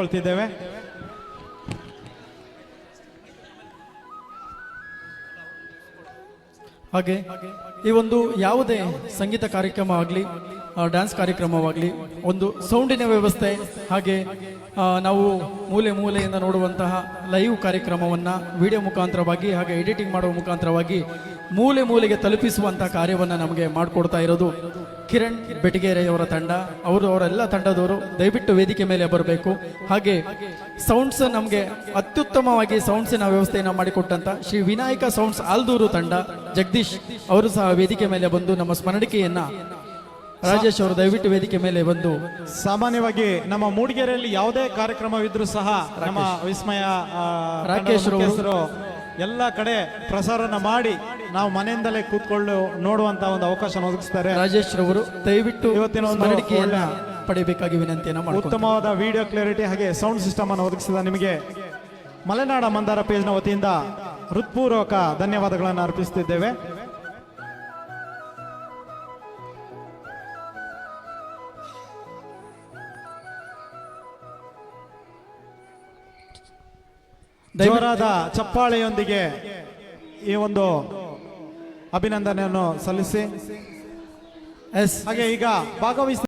ಕೊಳ್ತಿದ್ದೇವೆ. ಹಾಗೆ ಈ ಒಂದು ಯಾವುದೇ ಸಂಗೀತ ಕಾರ್ಯಕ್ರಮ ಆಗಲಿ ಡ್ಯಾನ್ಸ್ ಕಾರ್ಯಕ್ರಮವಾಗಲಿ ಒಂದು ಸೌಂಡಿನ ವ್ಯವಸ್ಥೆ ಹಾಗೆ ನಾವು ಮೂಲೆ ಮೂಲೆಯಿಂದ ನೋಡುವಂತಹ ಲೈವ್ ಕಾರ್ಯಕ್ರಮವನ್ನು ವಿಡಿಯೋ ಮುಖಾಂತರವಾಗಿ ಹಾಗೆ ಎಡಿಟಿಂಗ್ ಮಾಡುವ ಮುಖಾಂತರವಾಗಿ ಮೂಲೆ ಮೂಲೆಗೆ ತಲುಪಿಸುವಂತಹ ಕಾರ್ಯವನ್ನು ನಮಗೆ ಮಾಡಿಕೊಡ್ತಾ ಇರೋದು ಕಿರಣ್ ಬೆಟಗೇರೆಯವರ ತಂಡ. ಅವರೆಲ್ಲ ತಂಡದವರು ದಯವಿಟ್ಟು ವೇದಿಕೆ ಮೇಲೆ ಬರಬೇಕು. ಹಾಗೆ ಸೌಂಡ್ಸ್ ನಮಗೆ ಅತ್ಯುತ್ತಮವಾಗಿ ಸೌಂಡ್ಸಿನ ವ್ಯವಸ್ಥೆಯನ್ನು ಮಾಡಿಕೊಟ್ಟಂತ ಶ್ರೀ ವಿನಾಯಕ ಸೌಂಡ್ಸ್ ಆಲ್ದೂರು ತಂಡ ಜಗದೀಶ್ ಅವರು ಸಹ ವೇದಿಕೆ ಮೇಲೆ ಬಂದು ನಮ್ಮ ಸ್ಮರಣಿಕೆಯನ್ನ ರಾಜೇಶ್ ಅವರು ದಯವಿಟ್ಟು ವೇದಿಕೆ ಮೇಲೆ ಬಂದು. ಸಾಮಾನ್ಯವಾಗಿ ನಮ್ಮ ಮೂಡಿಗೆರೆಯಲ್ಲಿ ಯಾವುದೇ ಕಾರ್ಯಕ್ರಮವಿದ್ರೂ ಸಹ ನಮ್ಮ ವಿಸ್ಮಯ ರಾಕೇಶ್ ಎಲ್ಲ ಕಡೆ ಪ್ರಸಾರನ ಮಾಡಿ ನಾವು ಮನೆಯಿಂದಲೇ ಕೂತ್ಕೊಂಡು ನೋಡುವಂತ ಒಂದು ಅವಕಾಶ ಒದಗಿಸ್ತಾರೆ. ರಾಜೇಶ್ ರವರು ದಯವಿಟ್ಟು ಇವತ್ತಿನ ಒಂದು ಸ್ಮರಣಿಕೆಯನ್ನ ಪಡೆಯಬೇಕಾಗಿ ವಿನಂತಿಯನ್ನು ಮಾಡಿ. ಉತ್ತಮವಾದ ವಿಡಿಯೋ ಕ್ಲಾರಿಟಿ ಹಾಗೆ ಸೌಂಡ್ ಸಿಸ್ಟಮ್ ಅನ್ನು ಒದಗಿಸಿದ ನಿಮಗೆ ಮಲೆನಾಡ ಮಂದಾರ ಪೇಜ್ನ ವತಿಯಿಂದ ಹೃತ್ಪೂರ್ವಕ ಧನ್ಯವಾದಗಳನ್ನು ಅರ್ಪಿಸುತ್ತಿದ್ದೇವೆ. ಜೋರಾದ ಚಪ್ಪಾಳೆಯೊಂದಿಗೆ ಈ ಒಂದು ಅಭಿನಂದನೆಯನ್ನು ಸಲ್ಲಿಸಿ. ಹಾಗೆ ಈಗ ಭಾಗವಹಿಸಿ